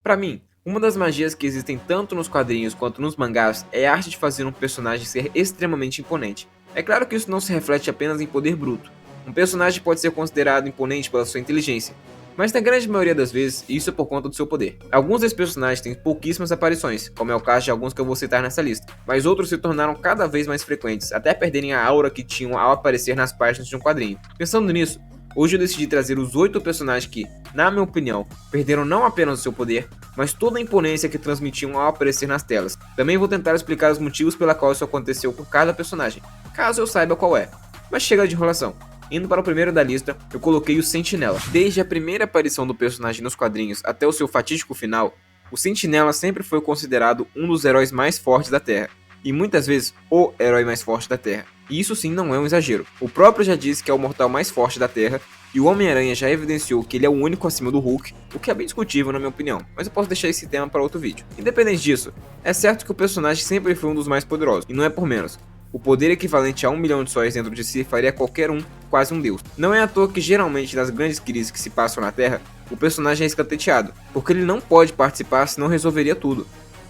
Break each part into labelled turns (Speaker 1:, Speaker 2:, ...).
Speaker 1: Pra mim, uma das magias que existem tanto nos quadrinhos quanto nos mangás é a arte de fazer um personagem ser extremamente imponente. É claro que isso não se reflete apenas em poder bruto. Um personagem pode ser considerado imponente pela sua inteligência, mas na grande maioria das vezes isso é por conta do seu poder. Alguns desses personagens têm pouquíssimas aparições, como é o caso de alguns que eu vou citar nessa lista, mas outros se tornaram cada vez mais frequentes, até perderem a aura que tinham ao aparecer nas páginas de um quadrinho. Pensando nisso, hoje eu decidi trazer os 8 personagens que, na minha opinião, perderam não apenas o seu poder, mas toda a imponência que transmitiam ao aparecer nas telas. Também vou tentar explicar os motivos pela qual isso aconteceu com cada personagem, caso eu saiba qual é. Mas chega de enrolação. Indo para o primeiro da lista, eu coloquei o Sentinela. Desde a primeira aparição do personagem nos quadrinhos até o seu fatídico final, o Sentinela sempre foi considerado um dos heróis mais fortes da Terra, e muitas vezes o herói mais forte da Terra. E isso sim não é um exagero. O próprio já disse que é o mortal mais forte da Terra, e o Homem-Aranha já evidenciou que ele é o único acima do Hulk, o que é bem discutível na minha opinião, mas eu posso deixar esse tema para outro vídeo. Independente disso, é certo que o personagem sempre foi um dos mais poderosos, e não é por menos. O poder equivalente a 1 milhão de sóis dentro de si faria qualquer um quase um deus. Não é à toa que geralmente nas grandes crises que se passam na Terra, o personagem é escanteado, porque ele não pode participar senão resolveria tudo.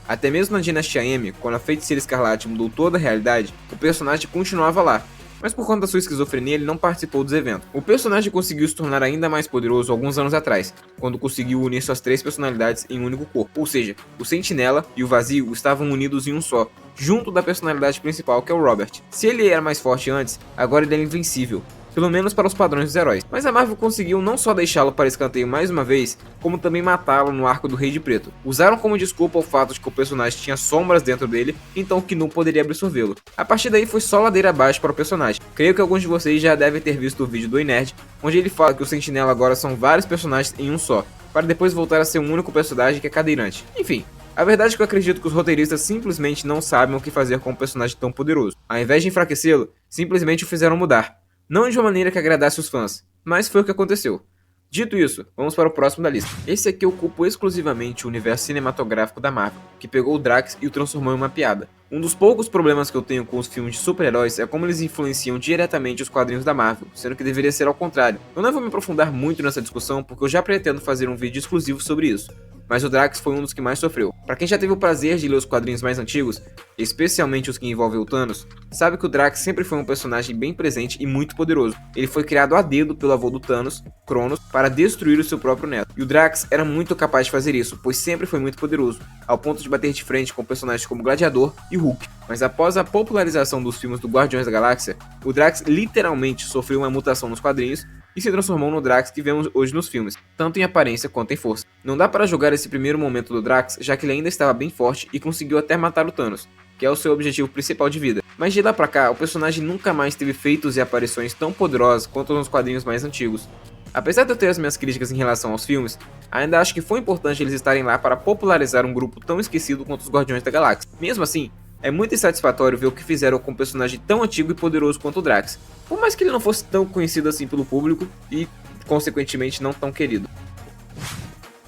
Speaker 1: Até mesmo na Dinastia M, quando a Feiticeira Escarlate mudou toda a realidade, o personagem continuava lá, mas por conta da sua esquizofrenia ele não participou dos eventos. O personagem conseguiu se tornar ainda mais poderoso alguns anos atrás, quando conseguiu unir suas 3 personalidades em um único corpo, ou seja, o Sentinela e o Vazio estavam unidos em um só, junto da personalidade principal que é o Robert. Se ele era mais forte antes, agora ele é invencível, pelo menos para os padrões dos heróis. Mas a Marvel conseguiu não só deixá-lo para escanteio mais uma vez, como também matá-lo no arco do Rei de Preto. Usaram como desculpa o fato de que o personagem tinha sombras dentro dele, então que não poderia absorvê-lo. A partir daí foi só ladeira abaixo para o personagem. Creio que alguns de vocês já devem ter visto o vídeo do Nerd, onde ele fala que o Sentinela agora são vários personagens em um só, para depois voltar a ser um único personagem que é cadeirante. Enfim, a verdade é que eu acredito que os roteiristas simplesmente não sabem o que fazer com um personagem tão poderoso. Ao invés de enfraquecê-lo, simplesmente o fizeram mudar. Não de uma maneira que agradasse os fãs, mas foi o que aconteceu. Dito isso, vamos para o próximo da lista. Esse aqui ocupa exclusivamente o universo cinematográfico da Marvel, que pegou o Drax e o transformou em uma piada. Um dos poucos problemas que eu tenho com os filmes de super-heróis é como eles influenciam diretamente os quadrinhos da Marvel, sendo que deveria ser ao contrário. Eu não vou me aprofundar muito nessa discussão porque eu já pretendo fazer um vídeo exclusivo sobre isso, mas o Drax foi um dos que mais sofreu. Para quem já teve o prazer de ler os quadrinhos mais antigos, especialmente os que envolvem o Thanos, sabe que o Drax sempre foi um personagem bem presente e muito poderoso. Ele foi criado a dedo pelo avô do Thanos, Cronos, para destruir o seu próprio neto. E o Drax era muito capaz de fazer isso, pois sempre foi muito poderoso, ao ponto de bater de frente com personagens como Gladiador e Hulk. Mas após a popularização dos filmes do Guardiões da Galáxia, o Drax literalmente sofreu uma mutação nos quadrinhos e se transformou no Drax que vemos hoje nos filmes, tanto em aparência quanto em força. Não dá para jogar esse primeiro momento do Drax, já que ele ainda estava bem forte e conseguiu até matar o Thanos, que é o seu objetivo principal de vida. Mas de lá pra cá, o personagem nunca mais teve feitos e aparições tão poderosas quanto nos quadrinhos mais antigos. Apesar de eu ter as minhas críticas em relação aos filmes, ainda acho que foi importante eles estarem lá para popularizar um grupo tão esquecido quanto os Guardiões da Galáxia. Mesmo assim, é muito insatisfatório ver o que fizeram com um personagem tão antigo e poderoso quanto o Drax, por mais que ele não fosse tão conhecido assim pelo público e, consequentemente, não tão querido.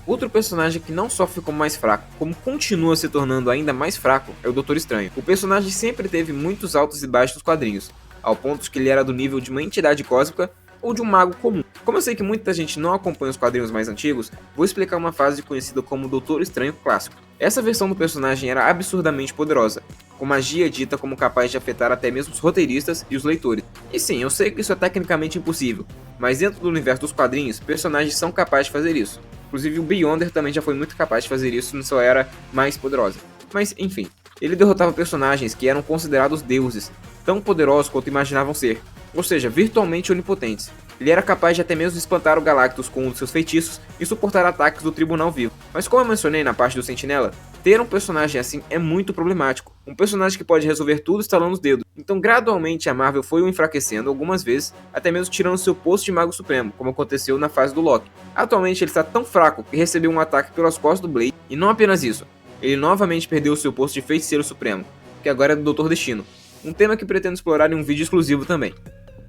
Speaker 1: Outro personagem que não só ficou mais fraco, como continua se tornando ainda mais fraco, é o Doutor Estranho. O personagem sempre teve muitos altos e baixos nos quadrinhos, ao ponto de que ele era do nível de uma entidade cósmica ou de um mago comum. Como eu sei que muita gente não acompanha os quadrinhos mais antigos, vou explicar uma fase conhecida como Doutor Estranho Clássico. Essa versão do personagem era absurdamente poderosa, com magia dita como capaz de afetar até mesmo os roteiristas e os leitores. E sim, eu sei que isso é tecnicamente impossível, mas dentro do universo dos quadrinhos, personagens são capazes de fazer isso. Inclusive o Beyonder também já foi muito capaz de fazer isso na sua era mais poderosa. Mas enfim, ele derrotava personagens que eram considerados deuses, tão poderosos quanto imaginavam ser, ou seja, virtualmente onipotentes. Ele era capaz de até mesmo espantar o Galactus com um dos seus feitiços e suportar ataques do Tribunal Vivo. Mas como eu mencionei na parte do Sentinela, ter um personagem assim é muito problemático. Um personagem que pode resolver tudo estalando os dedos. Então gradualmente a Marvel foi o enfraquecendo algumas vezes, até mesmo tirando seu posto de Mago Supremo, como aconteceu na fase do Loki. Atualmente ele está tão fraco que recebeu um ataque pelas costas do Blade, e não apenas isso, ele novamente perdeu seu posto de Feiticeiro Supremo, que agora é do Doutor Destino, um tema que pretendo explorar em um vídeo exclusivo também.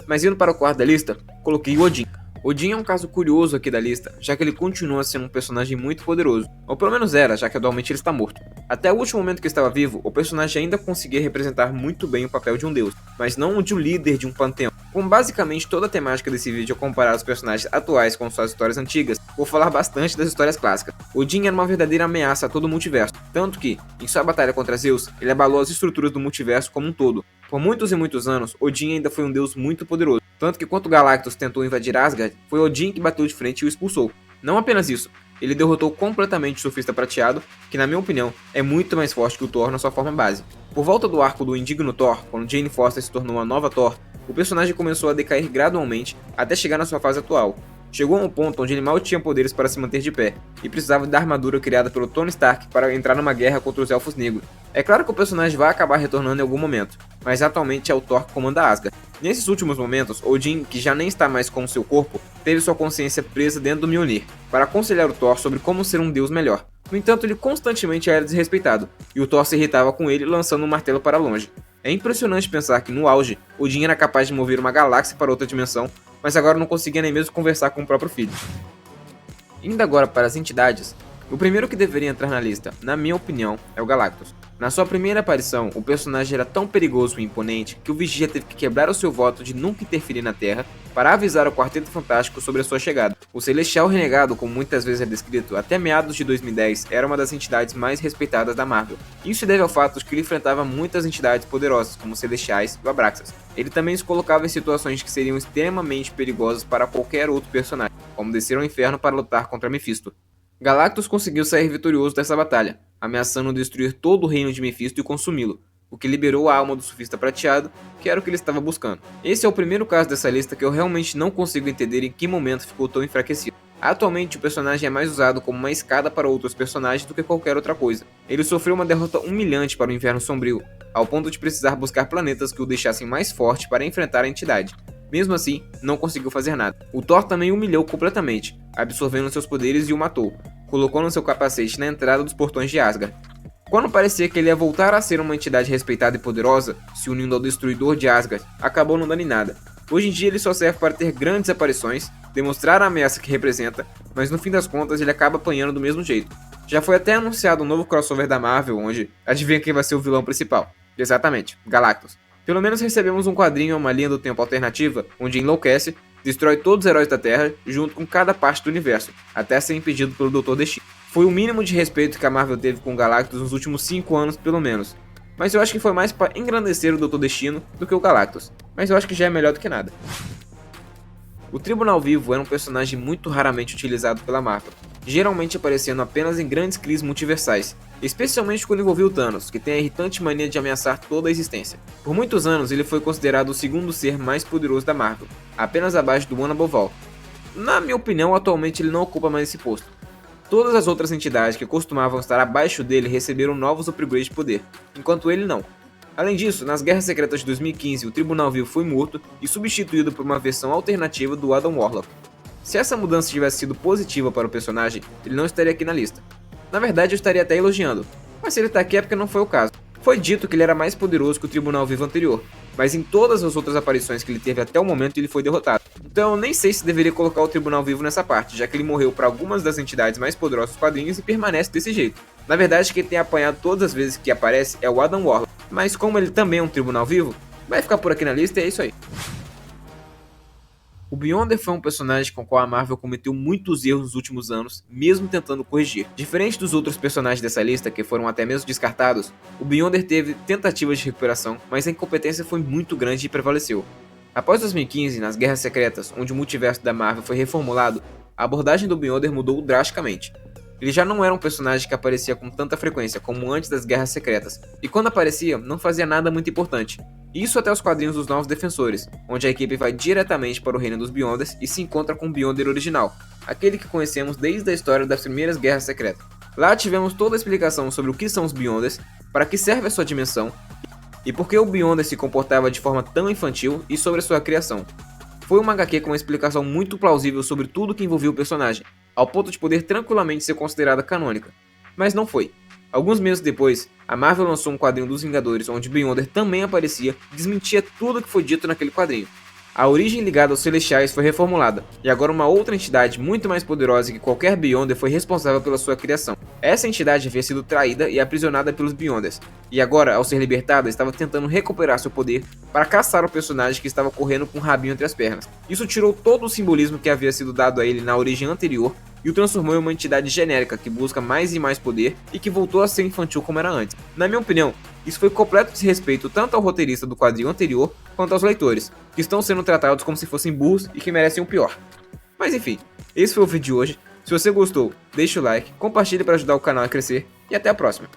Speaker 1: Mas indo para o quarto da lista, coloquei o Odin. Odin é um caso curioso aqui da lista, já que ele continua sendo um personagem muito poderoso, ou pelo menos era, já que atualmente ele está morto. Até o último momento que estava vivo, o personagem ainda conseguia representar muito bem o papel de um deus, mas não o de um líder de um panteão. Como basicamente toda a temática desse vídeo é comparar os personagens atuais com suas histórias antigas, vou falar bastante das histórias clássicas. Odin era uma verdadeira ameaça a todo o multiverso, tanto que, em sua batalha contra Zeus, ele abalou as estruturas do multiverso como um todo. Por muitos e muitos anos, Odin ainda foi um deus muito poderoso, tanto que quando Galactus tentou invadir Asgard, foi Odin que bateu de frente e o expulsou. Não apenas isso, ele derrotou completamente o Surfista Prateado, que na minha opinião é muito mais forte que o Thor na sua forma base. Por volta do arco do Indigno Thor, quando Jane Foster se tornou a nova Thor, o personagem começou a decair gradualmente até chegar na sua fase atual. Chegou a um ponto onde ele mal tinha poderes para se manter de pé, e precisava da armadura criada pelo Tony Stark para entrar numa guerra contra os Elfos Negros. É claro que o personagem vai acabar retornando em algum momento, mas atualmente é o Thor que comanda Asgard. Nesses últimos momentos, Odin, que já nem está mais com seu corpo, teve sua consciência presa dentro do Mjolnir, para aconselhar o Thor sobre como ser um deus melhor. No entanto, ele constantemente era desrespeitado, e o Thor se irritava com ele lançando um martelo para longe. É impressionante pensar que, no auge, Odin era capaz de mover uma galáxia para outra dimensão, mas agora não conseguia nem mesmo conversar com o próprio filho. Indo agora para as entidades, o primeiro que deveria entrar na lista, na minha opinião, é o Galactus. Na sua primeira aparição, o personagem era tão perigoso e imponente que o Vigia teve que quebrar o seu voto de nunca interferir na Terra para avisar o Quarteto Fantástico sobre a sua chegada. O Celestial Renegado, como muitas vezes é descrito, até meados de 2010 era uma das entidades mais respeitadas da Marvel. Isso se deve ao fato de que ele enfrentava muitas entidades poderosas, como os Celestiais e o Abraxas. Ele também se colocava em situações que seriam extremamente perigosas para qualquer outro personagem, como descer ao inferno para lutar contra Mephisto. Galactus conseguiu sair vitorioso dessa batalha, ameaçando destruir todo o reino de Mephisto e consumi-lo, o que liberou a alma do Surfista Prateado, que era o que ele estava buscando. Esse é o primeiro caso dessa lista que eu realmente não consigo entender em que momento ficou tão enfraquecido. Atualmente o personagem é mais usado como uma escada para outros personagens do que qualquer outra coisa. Ele sofreu uma derrota humilhante para o Inverno Sombrio, ao ponto de precisar buscar planetas que o deixassem mais forte para enfrentar a entidade. Mesmo assim, não conseguiu fazer nada. O Thor também o humilhou completamente, absorvendo seus poderes e o matou, colocando seu capacete na entrada dos portões de Asgard. Quando parecia que ele ia voltar a ser uma entidade respeitada e poderosa, se unindo ao destruidor de Asgard, acabou não dando em nada. Hoje em dia ele só serve para ter grandes aparições, demonstrar a ameaça que representa, mas no fim das contas ele acaba apanhando do mesmo jeito. Já foi até anunciado um novo crossover da Marvel, onde adivinha quem vai ser o vilão principal? Exatamente, Galactus. Pelo menos recebemos um quadrinho ou uma linha do tempo alternativa, onde enlouquece, destrói todos os heróis da Terra, junto com cada parte do universo, até ser impedido pelo Dr. Destino. Foi o mínimo de respeito que a Marvel teve com o Galactus nos últimos 5 anos, pelo menos. Mas eu acho que foi mais para engrandecer o Dr. Destino do que o Galactus. Mas eu acho que já é melhor do que nada. O Tribunal Vivo era um personagem muito raramente utilizado pela Marvel, geralmente aparecendo apenas em grandes crises multiversais, especialmente quando envolvia o Thanos, que tem a irritante mania de ameaçar toda a existência. Por muitos anos ele foi considerado o segundo ser mais poderoso da Marvel, apenas abaixo do One Above All. Na minha opinião, atualmente ele não ocupa mais esse posto. Todas as outras entidades que costumavam estar abaixo dele receberam novos upgrades de poder, enquanto ele não. Além disso, nas Guerras Secretas de 2015, o Tribunal Vivo foi morto e substituído por uma versão alternativa do Adam Warlock. Se essa mudança tivesse sido positiva para o personagem, ele não estaria aqui na lista. Na verdade, eu estaria até elogiando, mas se ele está aqui é porque não foi o caso. Foi dito que ele era mais poderoso que o Tribunal Vivo anterior, mas em todas as outras aparições que ele teve até o momento ele foi derrotado. Então eu nem sei se deveria colocar o Tribunal Vivo nessa parte, já que ele morreu para algumas das entidades mais poderosas dos quadrinhos e permanece desse jeito. Na verdade, quem tem apanhado todas as vezes que aparece é o Adam Warlock, mas como ele também é um Tribunal Vivo, vai ficar por aqui na lista e é isso aí. O Beyonder foi um personagem com o qual a Marvel cometeu muitos erros nos últimos anos, mesmo tentando corrigir. Diferente dos outros personagens dessa lista, que foram até mesmo descartados, o Beyonder teve tentativas de recuperação, mas a incompetência foi muito grande e prevaleceu. Após 2015, nas Guerras Secretas, onde o multiverso da Marvel foi reformulado, a abordagem do Beyonder mudou drasticamente. Ele já não era um personagem que aparecia com tanta frequência como antes das Guerras Secretas, e quando aparecia, não fazia nada muito importante. Isso até os quadrinhos dos Novos Defensores, onde a equipe vai diretamente para o reino dos Beyonders e se encontra com o Beyonder original, aquele que conhecemos desde a história das primeiras Guerras Secretas. Lá tivemos toda a explicação sobre o que são os Beyonders, para que serve a sua dimensão, e por que o Beyonder se comportava de forma tão infantil e sobre a sua criação. Foi uma HQ com uma explicação muito plausível sobre tudo que envolvia o personagem, ao ponto de poder tranquilamente ser considerada canônica. Mas não foi. Alguns meses depois, a Marvel lançou um quadrinho dos Vingadores onde Beyonder também aparecia e desmentia tudo que foi dito naquele quadrinho. A origem ligada aos Celestiais foi reformulada, e agora uma outra entidade muito mais poderosa que qualquer Beyonder foi responsável pela sua criação. Essa entidade havia sido traída e aprisionada pelos Beyonders, e agora, ao ser libertada, estava tentando recuperar seu poder para caçar o personagem que estava correndo com o rabinho entre as pernas. Isso tirou todo o simbolismo que havia sido dado a ele na origem anterior e o transformou em uma entidade genérica que busca mais e mais poder e que voltou a ser infantil como era antes. Na minha opinião, isso foi completo desrespeito tanto ao roteirista do quadrinho anterior quanto aos leitores, que estão sendo tratados como se fossem burros e que merecem o pior. Mas enfim, esse foi o vídeo de hoje. Se você gostou, deixe o like, compartilhe para ajudar o canal a crescer e até a próxima.